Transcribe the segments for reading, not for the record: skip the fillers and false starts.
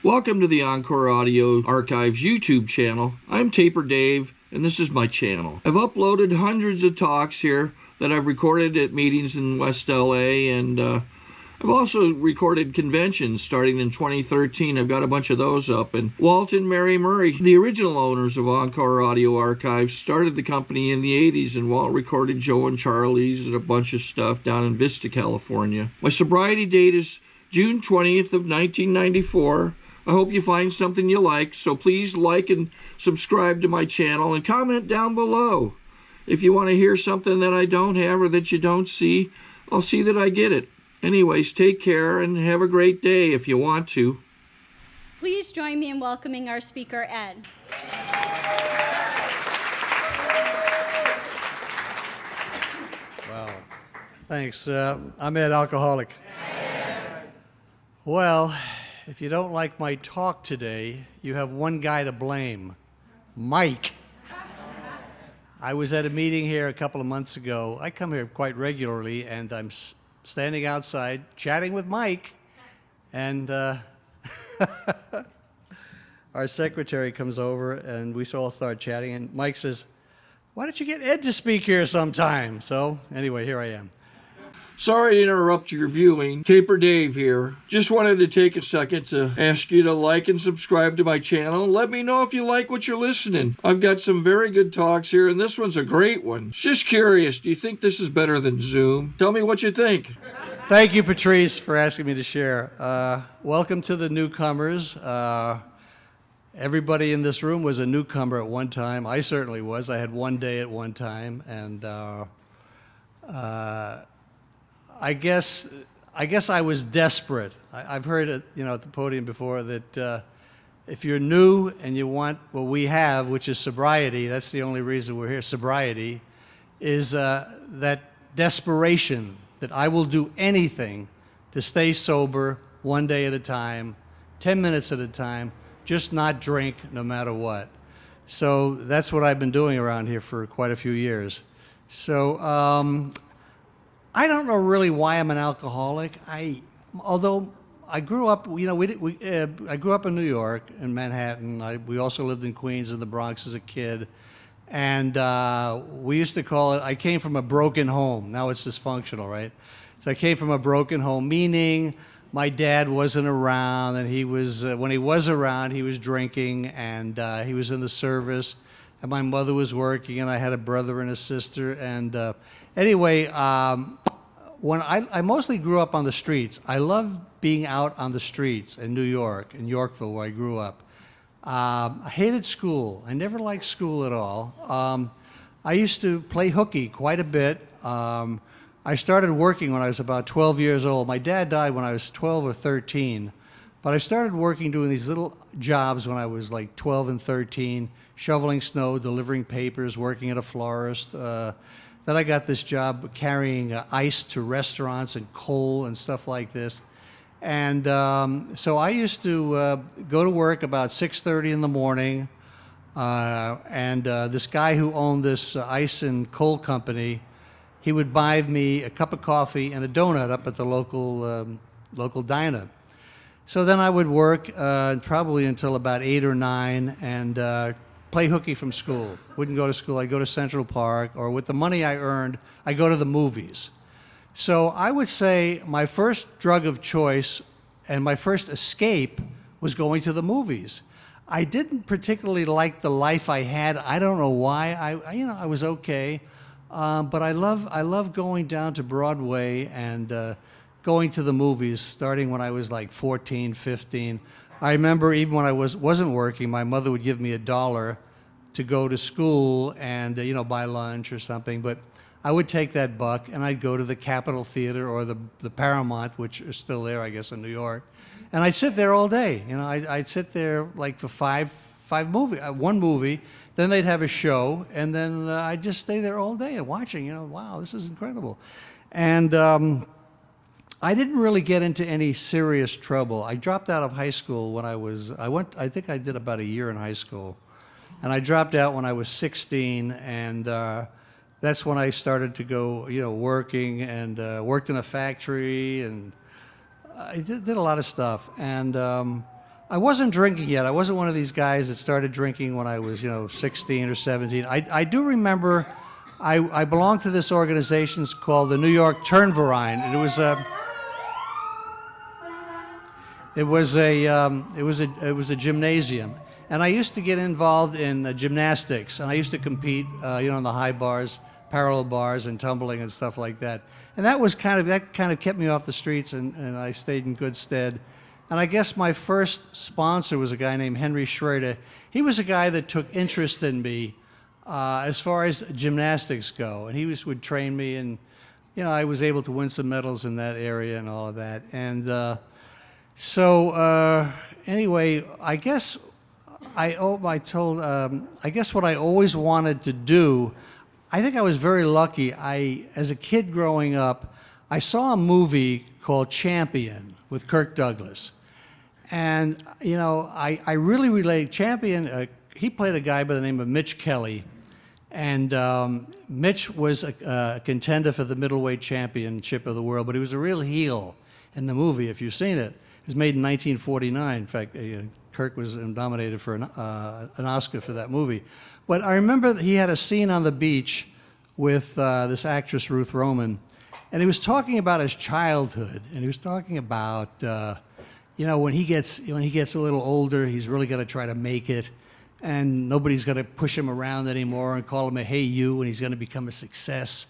Welcome to the Encore Audio Archives YouTube channel. I'm Taper Dave, and this is my channel. I've uploaded hundreds of talks here that I've recorded at meetings in West LA, and I've also recorded conventions starting in 2013. I've got a bunch of those up. And Walt and Mary Murray, the original owners of Encore Audio Archives, started the company in the 80s, and Walt recorded Joe and Charlie's and a bunch of stuff down in Vista, California. My sobriety date is June 20th of 1994. I hope you find something you like, so please like and subscribe to my channel and comment down below. If you want to hear something that I don't have or that you don't see, I'll see that I get it. Anyways, take care and have a great day if you want to. Please join me in welcoming our speaker, Ed. Wow. Thanks. I'm Ed, alcoholic. Well, if you don't like my talk today, you have one guy to blame, Mike. I was at a meeting here a couple of months ago. I come here quite regularly, and I'm standing outside chatting with Mike, and our secretary comes over, and we all start chatting, and Mike says, "Why don't you get Ed to speak here sometime?" So anyway, here I am. Sorry to interrupt your viewing. Taper Dave here. Just wanted to take a second to ask you to like and subscribe to my channel and let me know if you like what you're listening. I've got some very good talks here, and this one's a great one. Just curious, do you think this is better than Zoom? Tell me what you think. Thank you, Patrice, for asking me to share. Welcome to the newcomers. Everybody in this room was a newcomer at one time. I certainly was. I had one day at one time, and I guess I was desperate. I've heard it, at the podium before that if you're new and you want what we have, which is sobriety, that's the only reason we're here. Sobriety is that desperation that I will do anything to stay sober one day at a time, 10 minutes at a time, just not drink no matter what. So that's what I've been doing around here for quite a few years. So I don't know really why I'm an alcoholic. Although I grew up, I grew up in New York, in Manhattan. We also lived in Queens and the Bronx as a kid. And we used to call it, I came from a broken home. Now it's dysfunctional, right? So I came from a broken home, meaning my dad wasn't around, and he was, when he was around, he was drinking, and he was in the service, and my mother was working, and I had a brother and a sister. And anyway, when I mostly grew up on the streets. I loved being out on the streets in New York, in Yorkville, where I grew up. I hated school. I never liked school at all. I used to play hooky quite a bit. I started working when I was about 12 years old. My dad died when I was 12 or 13, but I started working doing these little jobs when I was like 12 and 13, shoveling snow, delivering papers, working at a florist. Then I got this job carrying ice to restaurants and coal and stuff like this. And so I used to go to work about 6:30 in the morning. And this guy who owned this ice and coal company, he would buy me a cup of coffee and a donut up at the local diner. So then I would work probably until about 8 or 9 and play hooky from school. Wouldn't go to school. I'd go to Central Park, or with the money I earned, I'd go to the movies. So I would say my first drug of choice and my first escape was going to the movies. I didn't particularly like the life I had. I don't know why. I was okay, but I love going down to Broadway and going to the movies, starting when I was like 14, 15. I remember even when I wasn't working, my mother would give me $1 to go to school and buy lunch or something. But I would take that buck and I'd go to the Capitol Theater or the Paramount, which is still there, I guess, in New York, and I'd sit there all day. I'd sit there like for one movie. Then they'd have a show, and then I'd just stay there all day and watching. Wow, this is incredible. And I didn't really get into any serious trouble. I dropped out of high school when I think I did about a year in high school. And I dropped out when I was 16, and that's when I started to go, working, and worked in a factory, and I did a lot of stuff. And I wasn't drinking yet. I wasn't one of these guys that started drinking when I was, 16 or 17. I do remember I belonged to this organization called the New York Turnverein, and it was a gymnasium. And I used to get involved in gymnastics, and I used to compete, on the high bars, parallel bars, and tumbling and stuff like that. And that kind of kept me off the streets, and I stayed in good stead. And I guess my first sponsor was a guy named Henry Schrader. He was a guy that took interest in me as far as gymnastics go, and he would train me, and I was able to win some medals in that area and all of that. And anyway, I guess what I always wanted to do. I think I was very lucky. As a kid growing up, I saw a movie called Champion with Kirk Douglas. And, I really related. Champion, he played a guy by the name of Mitch Kelly. And Mitch was a contender for the middleweight championship of the world, but he was a real heel in the movie, if you've seen it. It was made in 1949. In fact, Kirk was nominated for an Oscar for that movie. But I remember that he had a scene on the beach with this actress, Ruth Roman, and he was talking about his childhood, and he was talking about, when he gets a little older, he's really going to try to make it, and nobody's going to push him around anymore and call him a hey you, and he's going to become a success.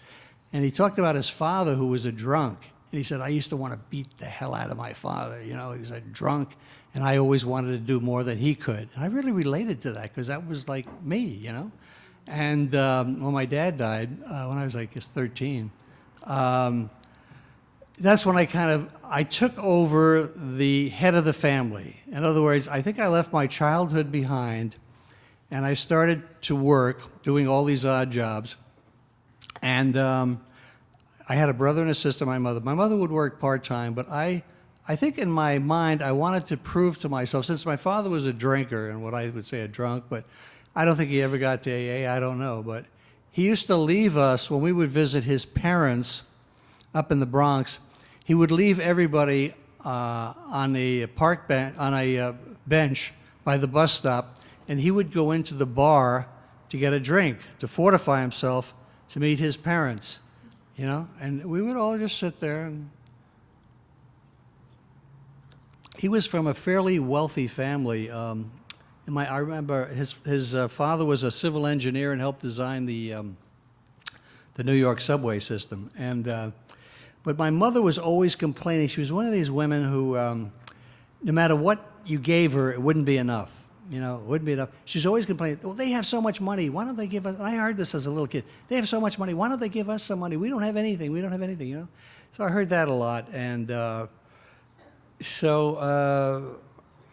And he talked about his father, who was a drunk, and he said, I used to want to beat the hell out of my father. He was a drunk, and I always wanted to do more than he could. And I really related to that because that was like me, And when my dad died, when I was, 13, that's when I took over the head of the family. In other words, I think I left my childhood behind, and I started to work doing all these odd jobs. And I had a brother and a sister, my mother. My mother would work part-time, but I think in my mind I wanted to prove to myself, since my father was a drinker and what I would say a drunk, but I don't think he ever got to AA, I don't know. But he used to leave us when we would visit his parents up in the Bronx. He would leave everybody on a bench by the bus stop, and he would go into the bar to get a drink, to fortify himself to meet his parents, and we would all just sit there. And he was from a fairly wealthy family. I remember his father was a civil engineer and helped design the New York subway system. But my mother was always complaining. She was one of these women who, no matter what you gave her, it wouldn't be enough. It wouldn't be enough. She's always complaining, well, they have so much money. Why don't they give us, and I heard this as a little kid, they have so much money. Why don't they give us some money? We don't have anything. We don't have anything, So I heard that a lot. And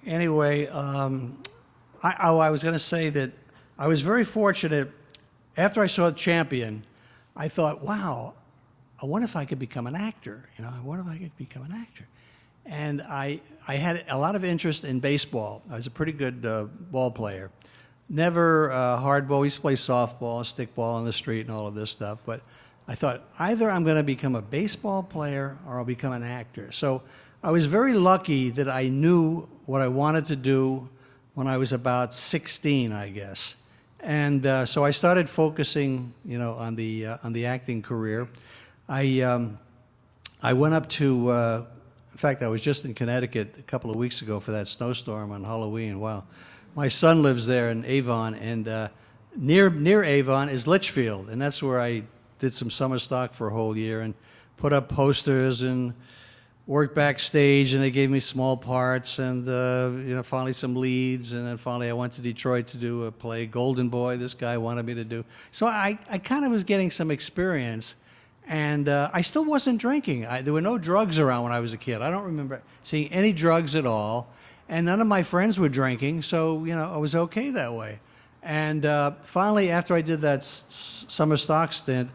anyway, I was going to say that I was very fortunate. After I saw Champion, I thought, wow, I wonder if I could become an actor. I wonder if I could become an actor. And I had a lot of interest in baseball. I was a pretty good ball player. Never hardball. We used to play softball, stickball on the street and all of this stuff. But I thought, either I'm going to become a baseball player or I'll become an actor. So I was very lucky that I knew what I wanted to do when I was about 16, I guess. And so I started focusing, on the acting career. I went up to, in fact, I was just in Connecticut a couple of weeks ago for that snowstorm on Halloween. Wow. My son lives there in Avon, and near Avon is Litchfield, and that's where I did some summer stock for a whole year and put up posters and worked backstage, and they gave me small parts and, finally some leads, and then finally I went to Detroit to do a play, Golden Boy, this guy wanted me to do. So I kind of was getting some experience. And I still wasn't drinking. There were no drugs around when I was a kid. I don't remember seeing any drugs at all. And none of my friends were drinking, so, I was okay that way. And finally, after I did that summer stock stint,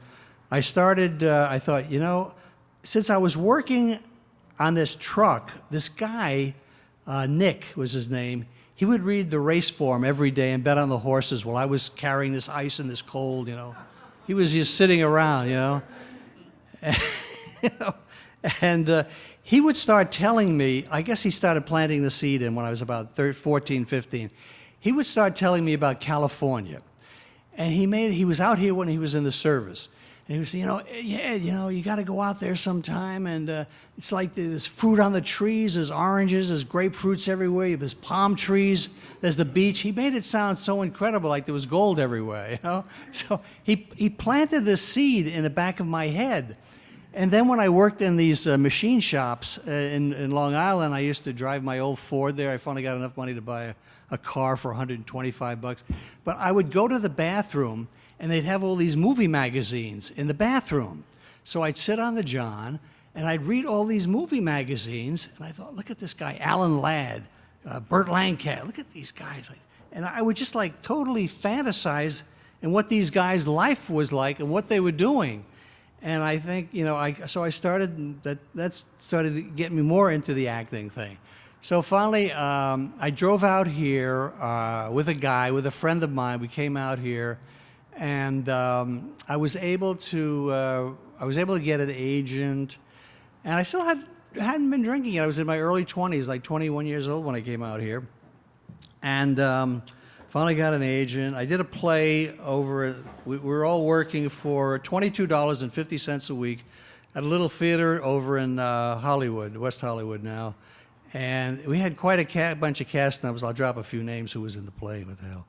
I started, I thought, since I was working on this truck, this guy, Nick was his name, he would read the race form every day and bet on the horses while I was carrying this ice and this cold, He was just sitting around, And he would start telling me, I guess he started planting the seed in when I was about 14, 15. He would start telling me about California. And he was out here when he was in the service. And he would say, yeah, you got to go out there sometime. And it's like there's fruit on the trees, there's oranges, there's grapefruits everywhere, there's palm trees, there's the beach. He made it sound so incredible, like there was gold everywhere, So he planted this seed in the back of my head. And then when I worked in these machine shops in Long Island, I used to drive my old Ford there. I finally got enough money to buy a car for $125. But I would go to the bathroom, and they'd have all these movie magazines in the bathroom. So I'd sit on the john, and I'd read all these movie magazines, and I thought, look at this guy, Alan Ladd, Burt Lancaster, look at these guys. And I would just like totally fantasize in what these guys' life was like and what they were doing. And I think, so I started, that started getting me more into the acting thing. So finally, I drove out here with a friend of mine. We came out here, and I was able to get an agent, and I still hadn't been drinking yet. I was in my early 20s, like 21 years old when I came out here, and finally got an agent. I did a play we were all working for $22.50 a week at a little theater over in Hollywood, West Hollywood now. And we had quite a bunch of cast members. I'll drop a few names who was in the play. What the hell?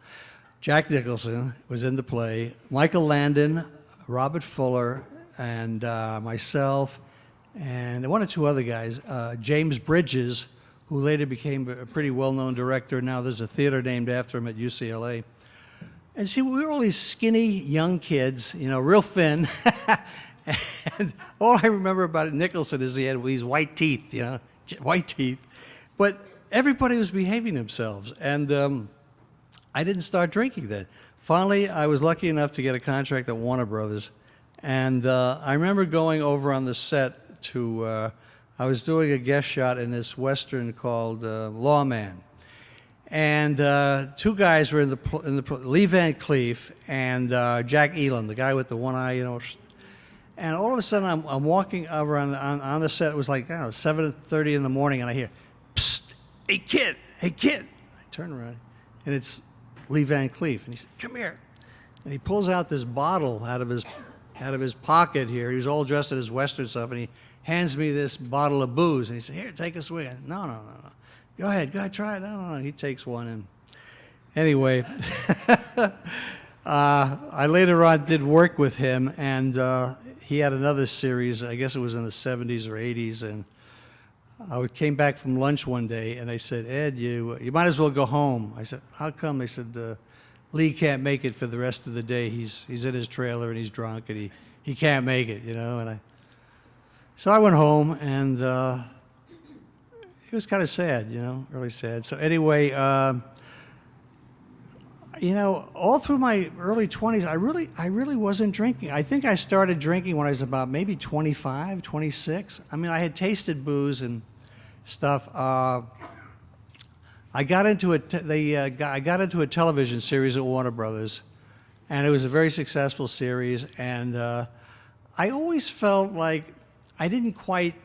Jack Nicholson was in the play. Michael Landon, Robert Fuller, and myself, and one or two other guys. James Bridges, who later became a pretty well-known director. Now there's a theater named after him at UCLA. And see, we were all these skinny young kids, real thin. And all I remember about Nicholson is he had these white teeth, white teeth. But everybody was behaving themselves. And I didn't start drinking then. Finally, I was lucky enough to get a contract at Warner Brothers. And I remember going over on the set to, I was doing a guest shot in this Western called Lawman. And two guys were in the Lee Van Cleef and Jack Elam, the guy with the one eye, And all of a sudden, I'm walking over on the set. It was like, 7:30 in the morning, and I hear, "Psst, hey kid." I turn around, and it's Lee Van Cleef, and he said, "Come here." And he pulls out this bottle out of his pocket here. He was all dressed in his Western stuff, and he hands me this bottle of booze, and he said, "Here, take a swig." I said, No. Go ahead, try it. No. He takes one, and anyway, I later on did work with him, and he had another series. I guess it was in the 70s or 80s, and I came back from lunch one day, and they said, "Ed, you might as well go home." I said, "How come?" They said, "Lee can't make it for the rest of the day. He's in his trailer and he's drunk, and he can't make it, And so I went home, and it was kind of sad, really sad. So anyway, all through my early 20s, I really wasn't drinking. I think I started drinking when I was about maybe 25, 26. I mean, I had tasted booze and stuff. I got into a television series at Warner Brothers, and it was a very successful series. And I always felt like I didn't quite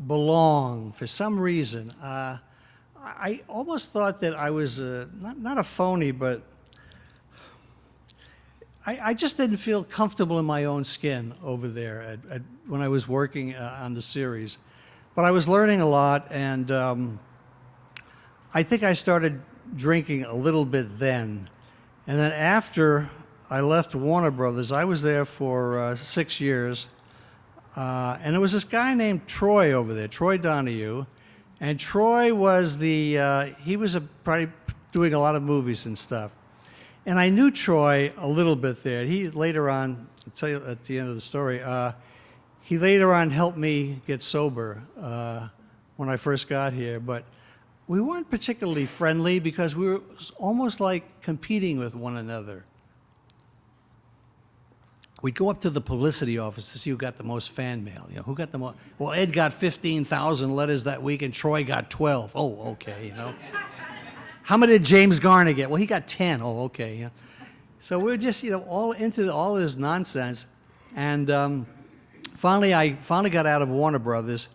belong for some reason. I almost thought that I was not a phony, but I just didn't feel comfortable in my own skin over there when I was working on the series. But I was learning a lot, and I think I started drinking a little bit then. And then after I left Warner Brothers, I was there for 6 years. And there was this guy named Troy over there, Troy Donahue. And Troy was he was probably doing a lot of movies and stuff. And I knew Troy a little bit there. He later on, I'll tell you at the end of the story, he later on helped me get sober when I first got here. But we weren't particularly friendly because we were almost like competing with one another. We'd go up to the publicity office to see who got the most fan mail. Who got the most? Well, Ed got 15,000 letters that week, and Troy got 12. Oh, okay, How many did James Garner get? Well, he got 10. Oh, okay. So we were just, all into all this nonsense. And I finally got out of Warner Brothers,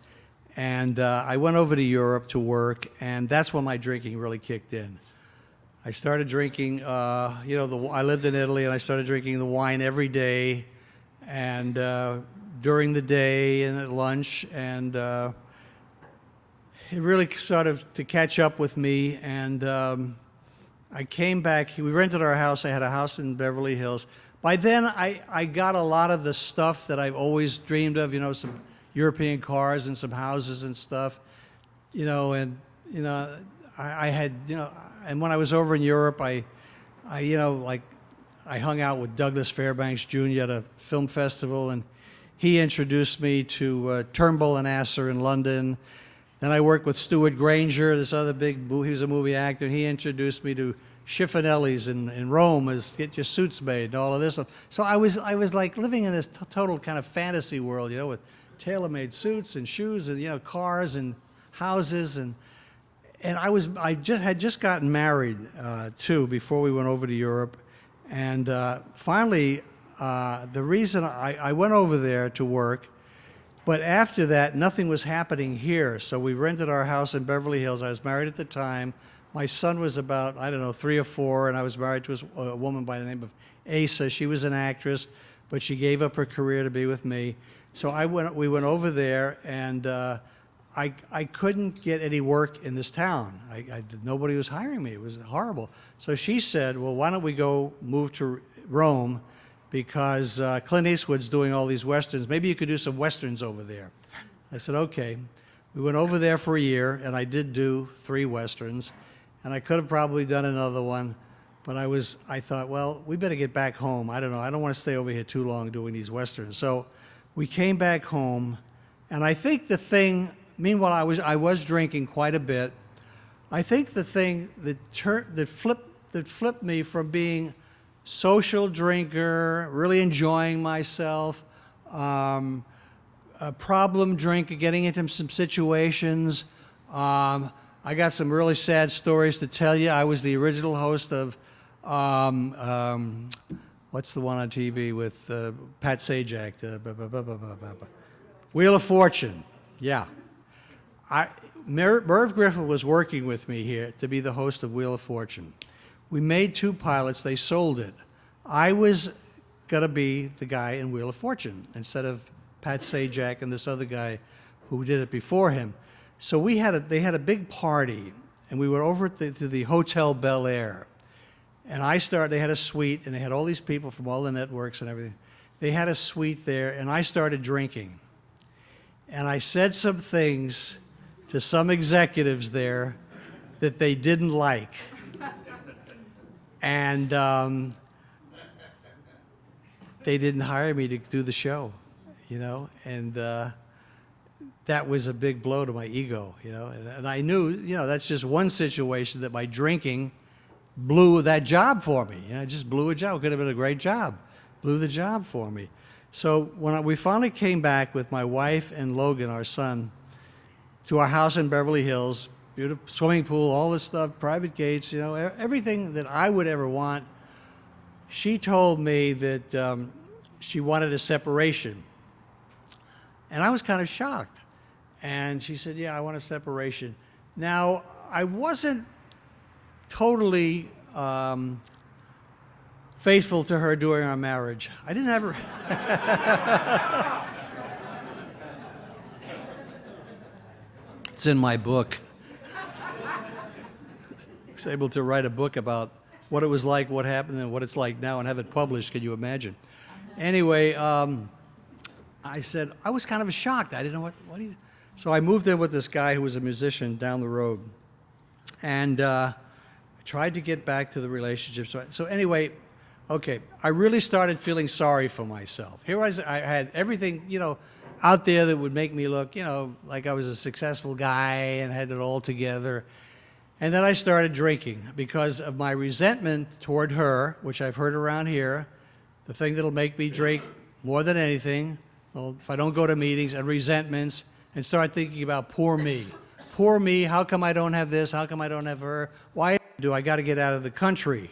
and I went over to Europe to work, and that's when my drinking really kicked in. I started drinking, I lived in Italy, and I started drinking the wine every day, and during the day and at lunch, and it really started to catch up with me, and I came back. We rented our house. I had a house in Beverly Hills. By then, I got a lot of the stuff that I've always dreamed of, some European cars and some houses and stuff, I had, and when I was over in Europe, I hung out with Douglas Fairbanks Jr. at a film festival, and he introduced me to Turnbull and Asser in London. Then I worked with Stuart Granger, this other he was a movie actor, and he introduced me to Schiffinelli's in Rome, as get your suits made and all of this. So I was like living in this total kind of fantasy world, with tailor-made suits and shoes and, cars and houses. And I had just gotten married, too, before we went over to Europe. And finally, the reason I went over there to work, but after that, nothing was happening here. So we rented our house in Beverly Hills. I was married at the time. My son was about, 3 or 4, and I was married to a woman by the name of Asa. She was an actress, but she gave up her career to be with me. So we went over there, and I couldn't get any work in this town. Nobody was hiring me. It was horrible. So she said, well, why don't we move to Rome, because Clint Eastwood's doing all these Westerns. Maybe you could do some Westerns over there. I said, okay. We went over there for a year, and I did do 3 Westerns, and I could have probably done another one, but I thought, well, we better get back home. I don't know. I don't want to stay over here too long doing these Westerns. So we came back home, and I think the thing, meanwhile, I was drinking quite a bit. I think the thing that flipped me from being social drinker, really enjoying myself, a problem drinker, getting into some situations. I got some really sad stories to tell you. I was the original host of, what's the one on TV with Pat Sajak? Wheel of Fortune. Yeah. Merv Griffin was working with me here to be the host of Wheel of Fortune. We made 2 pilots. They sold it. I was going to be the guy in Wheel of Fortune instead of Pat Sajak and this other guy who did it before him. So they had a big party, and we were over to the Hotel Bel Air. And they had a suite, and they had all these people from all the networks and everything. They had a suite there, and I started drinking. And I said some things to some executives there that they didn't like. And they didn't hire me to do the show, and that was a big blow to my ego, and I knew, that's just one situation that my drinking blew that job for me. It just blew a job. It could have been a great job. Blew the job for me. So when we finally came back with my wife and Logan, our son, to our house in Beverly Hills, beautiful swimming pool, all this stuff, private gates, everything that I would ever want, she told me that she wanted a separation. And I was kind of shocked. And she said, yeah, I want a separation. Now, I wasn't totally faithful to her during our marriage. I didn't have her. It's in my book. I was able to write a book about what it was like, what happened, and what it's like now, and have it published. Can you imagine? Anyway, I said, I was kind of shocked. I didn't know what he... So I moved in with this guy who was a musician down the road. And I tried to get back to the relationship. So anyway, okay, I really started feeling sorry for myself. Here I had everything, out there that would make me look, like I was a successful guy and had it all together. And then I started drinking because of my resentment toward her, which I've heard around here, the thing that'll make me drink more than anything, well, if I don't go to meetings, and resentments, and start thinking about poor me. Poor me, how come I don't have this? How come I don't have her? Why do I got to get out of the country?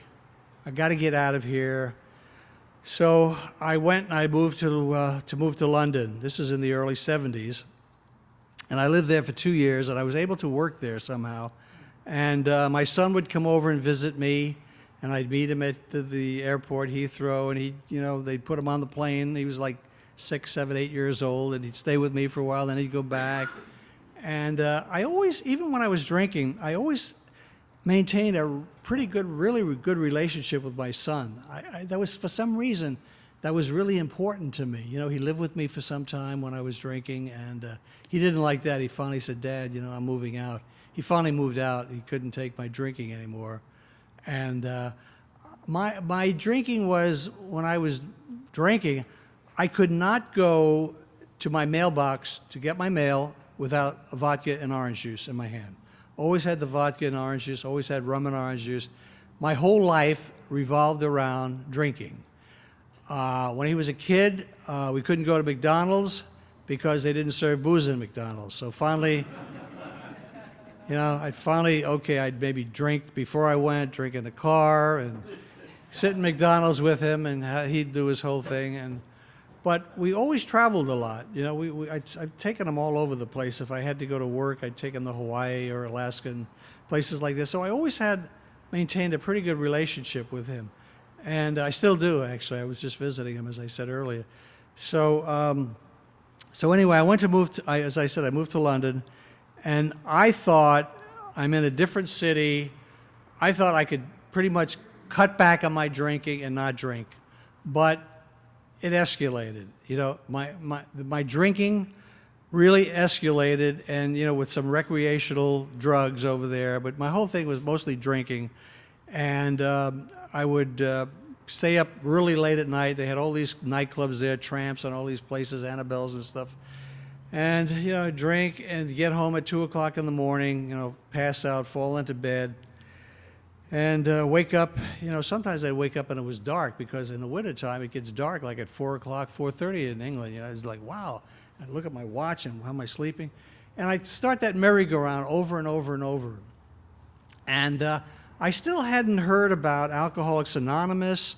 I got to get out of here. So I went and I moved to London. This is in the early 70s. And I lived there for 2 years, and I was able to work there somehow. And my son would come over and visit me, and I'd meet him at the airport, Heathrow, and they'd put him on the plane. He was like 6, 7, 8 years old, and he'd stay with me for a while, then he'd go back. And I always, even when I was drinking, I always maintained a pretty good, really good relationship with my son. That was, for some reason, that was really important to me. He lived with me for some time when I was drinking, and he didn't like that. He finally said, "Dad, I'm moving out." He finally moved out. He couldn't take my drinking anymore. And my drinking was, when I was drinking, I could not go to my mailbox to get my mail without a vodka and orange juice in my hand. Always had the vodka and orange juice, always had rum and orange juice. My whole life revolved around drinking. When he was a kid, we couldn't go to McDonald's because they didn't serve booze in McDonald's. So finally, I'd maybe drink before I went, drink in the car, and sit in McDonald's with him, and he'd do his whole thing. But we always traveled a lot. I've taken him all over the place. If I had to go to work, I'd take him to Hawaii or Alaska and places like this. So I always maintained a pretty good relationship with him. And I still do, actually. I was just visiting him, as I said earlier. So anyway, as I said, I moved to London. And I thought, I'm in a different city. I thought I could pretty much cut back on my drinking and not drink. But it escalated. My drinking really escalated, and with some recreational drugs over there. But my whole thing was mostly drinking. And I would stay up really late at night. They had all these nightclubs there, Tramps and all these places, Annabelle's and stuff. And, drink and get home at 2 o'clock in the morning, pass out, fall into bed, and wake up. Sometimes I'd wake up and it was dark, because in the wintertime it gets dark like at 4 o'clock, 4:30 in England. It's like, wow. I'd look at my watch and how am I sleeping? And I'd start that merry-go-round over and over and over. And I still hadn't heard about Alcoholics Anonymous.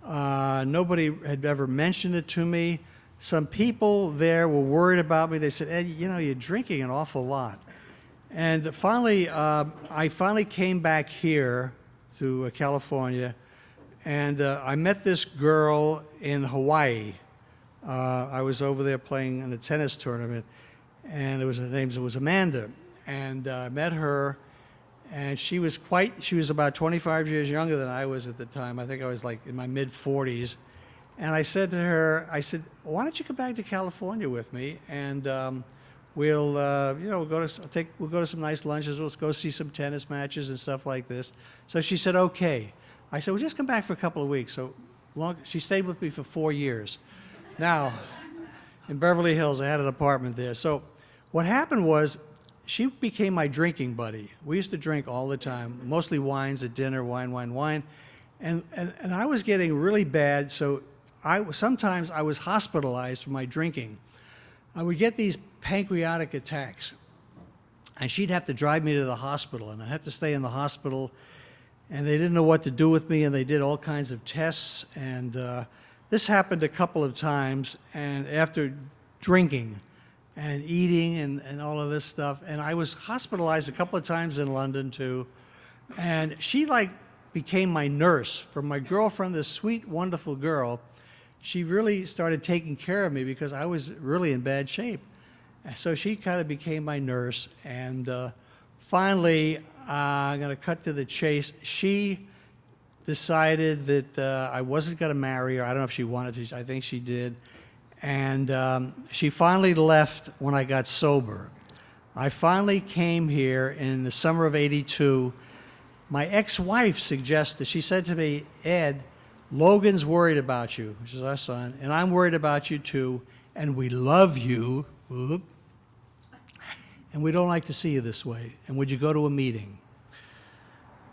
Nobody had ever mentioned it to me. Some people there were worried about me. They said, "Ed, you're drinking an awful lot." And finally, I finally came back here to California, and I met this girl in Hawaii. I was over there playing in a tennis tournament, and her name was Amanda. And I met her, and she was about 25 years younger than I was at the time. I think I was like in my mid-40s. And I said to her, "Why don't you come back to California with me, and we'll go to some nice lunches. We'll go see some tennis matches and stuff like this." So she said, "Okay." I said, "Well, just come back for a couple of weeks." She stayed with me for 4 years. Now, in Beverly Hills, I had an apartment there. So what happened was, she became my drinking buddy. We used to drink all the time, mostly wines at dinner, wine. And I was getting really bad, so sometimes I was hospitalized for my drinking. I would get these pancreatic attacks, and she'd have to drive me to the hospital, and I'd have to stay in the hospital, and they didn't know what to do with me, and they did all kinds of tests, and this happened a couple of times, and after drinking and eating and all of this stuff, and I was hospitalized a couple of times in London too, and she became my nurse. From my girlfriend, this sweet, wonderful girl, she really started taking care of me because I was really in bad shape. So she kind of became my nurse, and finally, I'm going to cut to the chase. She decided that I wasn't going to marry her. I don't know if she wanted to. I think she did. And she finally left when I got sober. I finally came here in the summer of '82. My ex-wife suggested, she said to me, "Ed, Logan's worried about you," which is our son, "and I'm worried about you too, and we love you, and we don't like to see you this way, and would you go to a meeting?"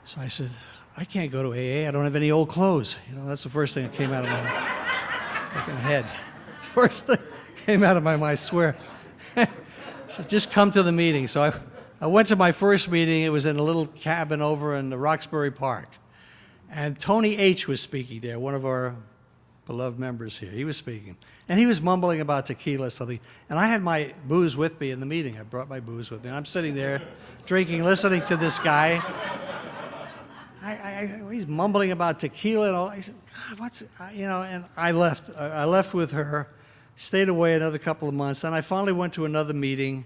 So I said, "I can't go to AA. I don't have any old clothes." That's the first thing that came out of my fucking head. First thing came out of my mind, I swear. So just come to the meeting. So I went to my first meeting. It was in a little cabin over in Roxbury Park. And Tony H. was speaking there, one of our beloved members here. He was speaking. And he was mumbling about tequila or something. And I had my booze with me in the meeting. I brought my booze with me. And I'm sitting there drinking, listening to this guy. He's mumbling about tequila and all. I said, God, what's, you know, and I left. I left with her, stayed away another couple of months. And I finally went to another meeting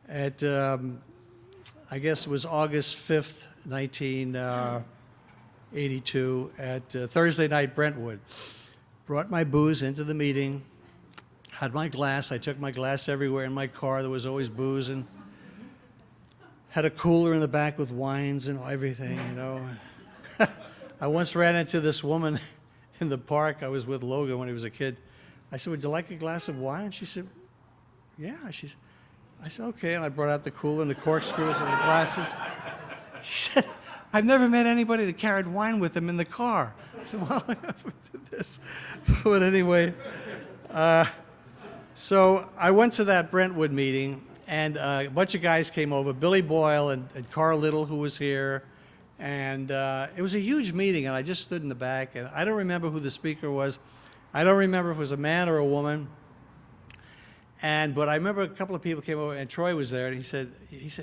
at, I guess it was August 5th, 1982 at Thursday night Brentwood. Brought my booze into the meeting, had my glass. I took my glass everywhere in my car. There was always booze, and had a cooler in the back with wines and everything, you know. I once ran into this woman in the park. I was with Logan when he was a kid. I said, would you like a glass of wine? She said, yeah. I said, okay. And I brought out the cooler and the corkscrews and the glasses. She said, I've never met anybody that carried wine with them in the car. I said, well, we did this. But anyway, so I went to that Brentwood meeting, and a bunch of guys came over, Billy Boyle and Carl Little, who was here. And it was a huge meeting, and I just stood in the back, and I don't remember who the speaker was. I don't remember if it was a man or a woman. But I remember a couple of people came over, and Troy was there, and he said,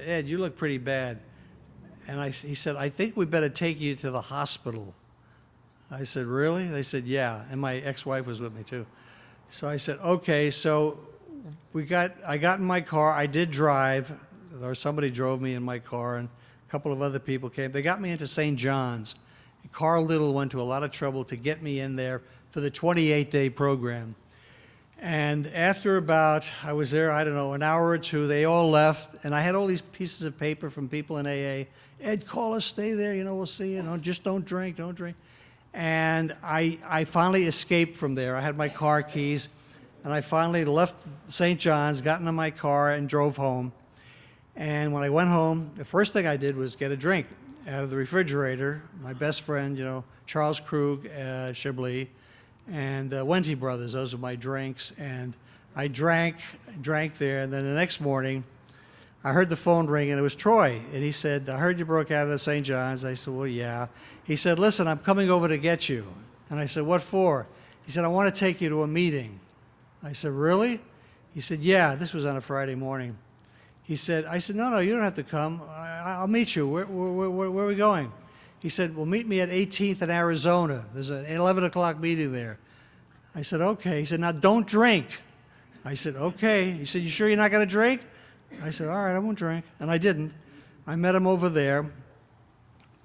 Ed, you look pretty bad. And he said, I think we better take you to the hospital. I said, really? They said, yeah. And my ex-wife was with me, too. So I said, okay. So I got in my car. I did drive, or somebody drove me in my car, and a couple of other people came. They got me into St. John's. Carl Little went to a lot of trouble to get me in there for the 28-day program. And after about, I was there, I don't know, an hour or two, they all left, and I had all these pieces of paper from people in AA. Ed, call us, stay there, you know, we'll see you, just don't drink. And I finally escaped from there. I had my car keys, and I finally left St. John's, got into my car, and drove home. And when I went home, the first thing I did was get a drink out of the refrigerator. My best friend, you know, Charles Krug, Chablis, and Wente Brothers, those were my drinks. And I drank there, and then the next morning, I heard the phone ring, and it was Troy. And he said, I heard you broke out of St. John's. I said, well, yeah. He said, listen, I'm coming over to get you. And I said, what for? He said, I want to take you to a meeting. I said, really? He said, yeah, this was on a Friday morning. I said, no, you don't have to come. I'll meet you. Where are we going? He said, well, meet me at 18th in Arizona. There's an 11 o'clock meeting there. I said, okay. He said, now don't drink. I said, okay. He said, you sure you're not going to drink? I said, all right, I won't drink. And I didn't. I met him over there.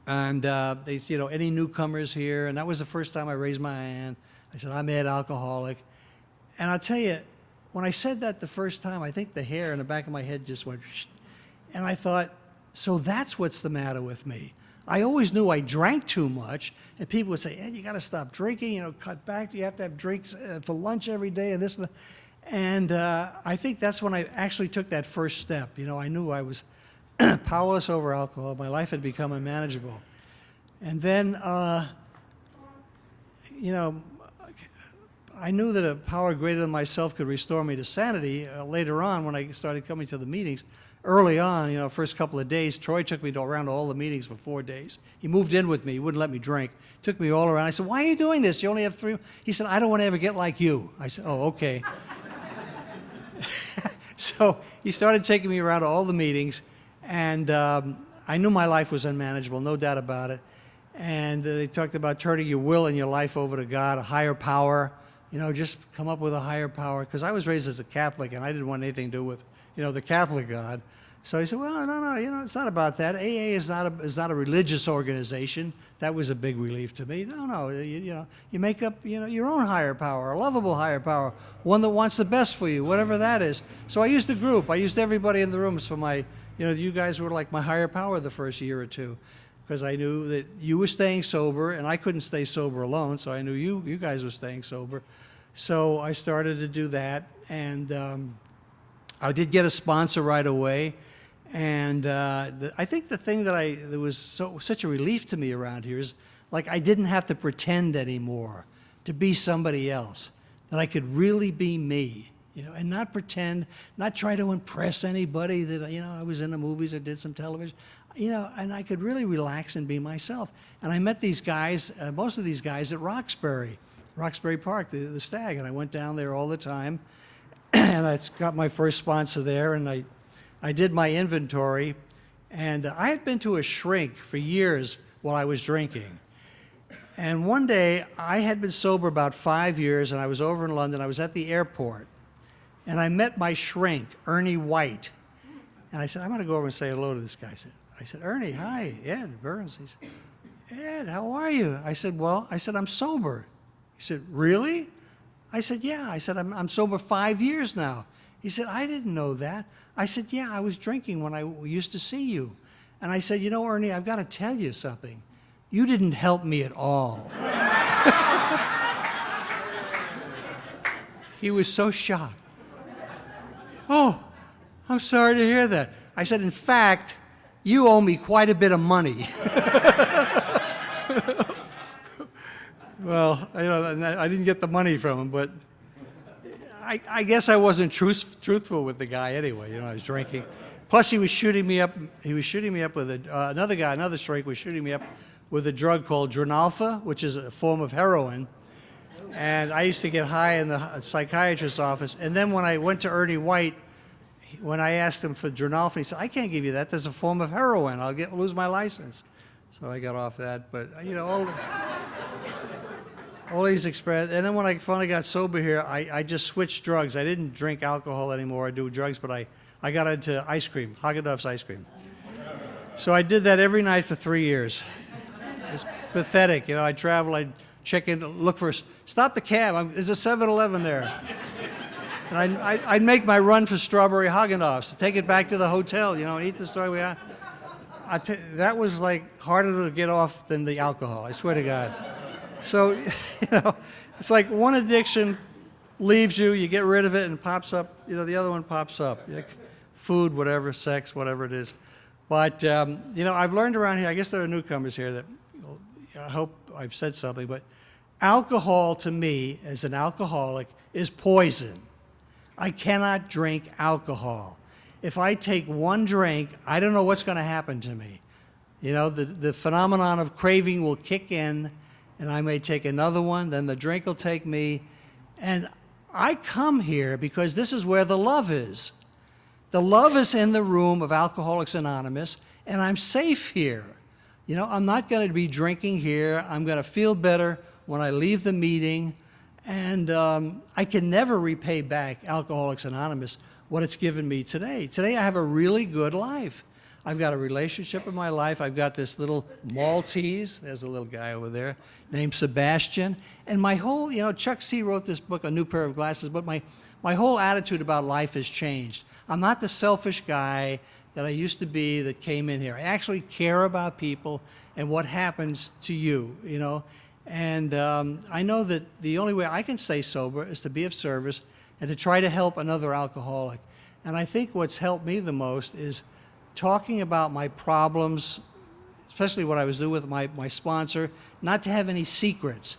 And they said, any newcomers here? And that was the first time I raised my hand. I said, I'm Ed, alcoholic. And I'll tell you, when I said that the first time, I think the hair in the back of my head just went, shh. And I thought, so that's what's the matter with me. I always knew I drank too much, and people would say, Ed, you got to stop drinking, cut back. You have to have drinks for lunch every day and this and that. And I think that's when I actually took that first step. I knew I was powerless over alcohol. My life had become unmanageable. And then, I knew that a power greater than myself could restore me to sanity. Later on, when I started coming to the meetings, early on, first couple of days, Troy took me around to all the meetings for 4 days. He moved in with me. He wouldn't let me drink. Took me all around. I said, why are you doing this? You only have 3. He said, I don't want to ever get like you. I said, oh, okay. So he started taking me around to all the meetings, and I knew my life was unmanageable, no doubt about it. And they talked about turning your will and your life over to God, a higher power. Just come up with a higher power. Because I was raised as a Catholic, and I didn't want anything to do with, the Catholic God. So he said, well, no, it's not about that. AA is not a religious organization. That was a big relief to me. No, you make up, your own higher power, a lovable higher power, one that wants the best for you, whatever that is. So I used the group. I used everybody in the rooms for my, you guys were like my higher power the first year or two. Because I knew that you were staying sober, and I couldn't stay sober alone, so I knew you guys were staying sober. So I started to do that, and I did get a sponsor right away. And I think the thing that was such a relief to me around here is, like, I didn't have to pretend anymore to be somebody else, that I could really be me, and not pretend, not try to impress anybody that, I was in the movies or did some television. And I could really relax and be myself. And I met these guys, most of these guys at Roxbury. Roxbury Park, the Stag, and I went down there all the time, and I got my first sponsor there, and I did my inventory, and I had been to a shrink for years while I was drinking. And one day, I had been sober about 5 years, and I was over in London. I was at the airport, and I met my shrink, Ernie White. And I said, I'm going to go over and say hello to this guy. I said, Ernie, hi, Edd Byrnes. He said, Ed, how are you? I said, well, I'm sober. He said, really? I said, yeah. I said, I'm sober 5 years now. He said, I didn't know that. I said, yeah, I was drinking when I used to see you. And I said, you know, Ernie, I've got to tell you something. You didn't help me at all. He was so shocked. Oh, I'm sorry to hear that. I said, in fact, you owe me quite a bit of money. Well, I didn't get the money from him, but I guess I wasn't truthful with the guy anyway. I was drinking. Plus, he was shooting me up. He was shooting me up with another shrink was shooting me up with a drug called Dronalpha, which is a form of heroin. And I used to get high in the psychiatrist's office. And then when I went to Ernie White, when I asked him for Dronalpha, he said, I can't give you that. That's a form of heroin. I'll lose my license. So I got off that. But, all these experiences. And then when I finally got sober here, I just switched drugs. I didn't drink alcohol anymore. I do drugs, but I got into ice cream, Haagen-Dazs ice cream. So I did that every night for 3 years. It's pathetic. I'd travel, I'd check in, look for, stop the cab. There's a 7-Eleven there. And I'd make my run for strawberry Haagen-Dazs, take it back to the hotel, and eat the strawberry. That was like harder to get off than the alcohol, I swear to God. So, it's like one addiction leaves you, you get rid of it and pops up, the other one pops up. Food, whatever, sex, whatever it is. But, I've learned around here, I guess there are newcomers here that, I hope I've said something, but alcohol to me, as an alcoholic, is poison. I cannot drink alcohol. If I take one drink, I don't know what's going to happen to me. The phenomenon of craving will kick in, and I may take another one, then the drink will take me. And I come here because this is where the love is. The love is in the room of Alcoholics Anonymous, and I'm safe here. I'm not going to be drinking here. I'm going to feel better when I leave the meeting. And I can never repay back Alcoholics Anonymous what it's given me today. Today I have a really good life. I've got a relationship in my life. I've got this little Maltese, there's a little guy over there, named Sebastian. And my whole, Chuck C. wrote this book, A New Pair of Glasses, but my whole attitude about life has changed. I'm not the selfish guy that I used to be that came in here. I actually care about people and what happens to you, And I know that the only way I can stay sober is to be of service and to try to help another alcoholic. And I think what's helped me the most is talking about my problems, especially what I was doing with my sponsor, not to have any secrets.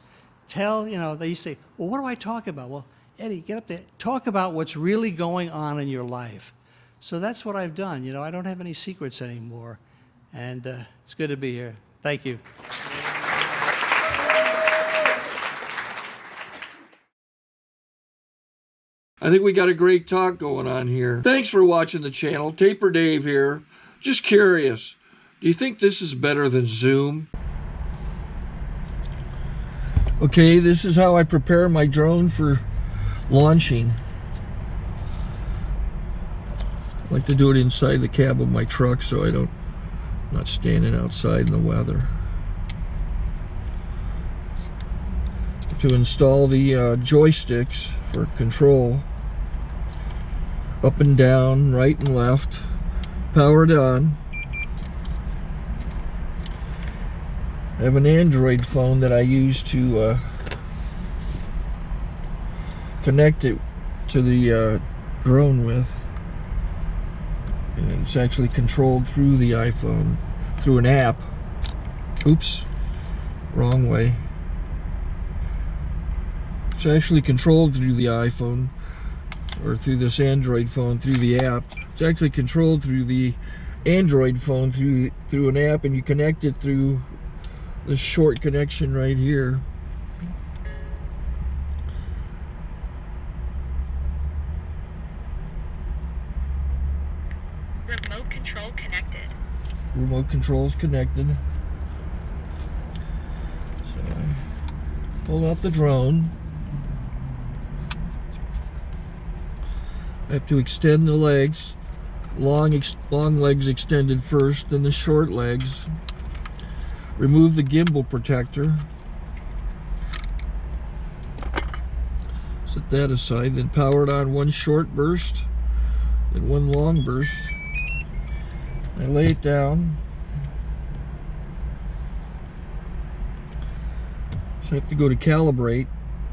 They used to say, well, what do I talk about? Well, Eddie, get up there. Talk about what's really going on in your life. So that's what I've done. I don't have any secrets anymore. And it's good to be here. Thank you. I think we got a great talk going on here. Thanks for watching the channel. Taper Dave here. Just curious, do you think this is better than Zoom? Okay, this is how I prepare my drone for launching. I like to do it inside the cab of my truck so I'm not standing outside in the weather. To install the joysticks for control, up and down, right and left, powered on. I have an Android phone that I use to connect it to the drone with. And it's actually controlled through the iPhone, through an app. Oops, wrong way. It's actually controlled through the iPhone, or through this Android phone, through the app. It's actually controlled through the Android phone, through an app, and you connect it through this short connection right here. remote control is connected. So I pull out the drone. I have to extend the legs. Long legs extended first, then the short legs. Remove the gimbal protector. Set that aside, then power it on one short burst, then one long burst. I lay it down. So I have to go to calibrate.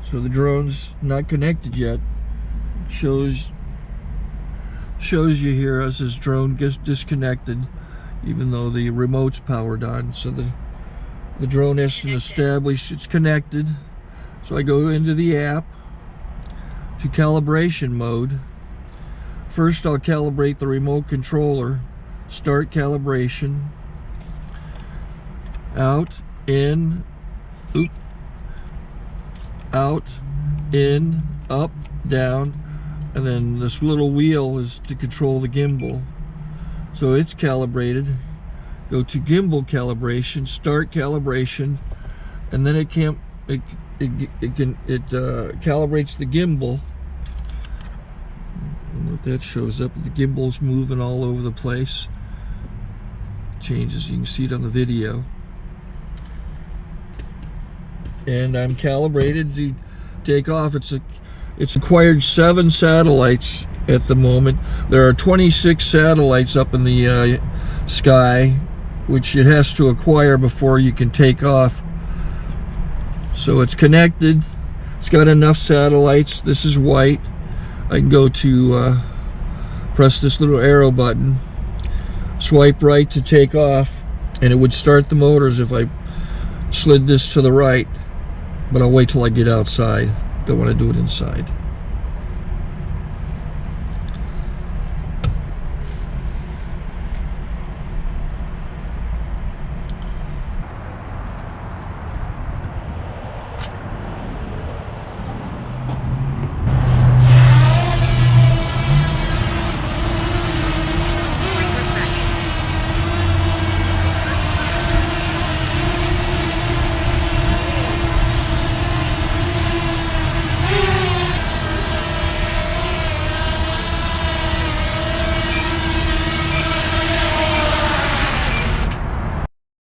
So the drone's not connected yet. It shows you here as this drone gets disconnected, even though the remote's powered on. So the drone has to establish it's connected. So I go into the app to calibration mode. First I'll calibrate the remote controller. Start calibration. Out, in, oop, out, in, up, down, and then this little wheel is to control the gimbal. So it's calibrated. Go to gimbal calibration, start calibration, and then it calibrates the gimbal. I don't know if that shows up. The gimbal's moving all over the place. Changes, you can see it on the video. And I'm calibrated to take off. It's acquired 7 satellites at the moment. There are 26 satellites up in the sky, which it has to acquire before you can take off. So it's connected. It's got enough satellites. This is white. I can go to press this little arrow button, swipe right to take off, and it would start the motors if I slid this to the right. But I'll wait till I get outside. Don't want to do it inside.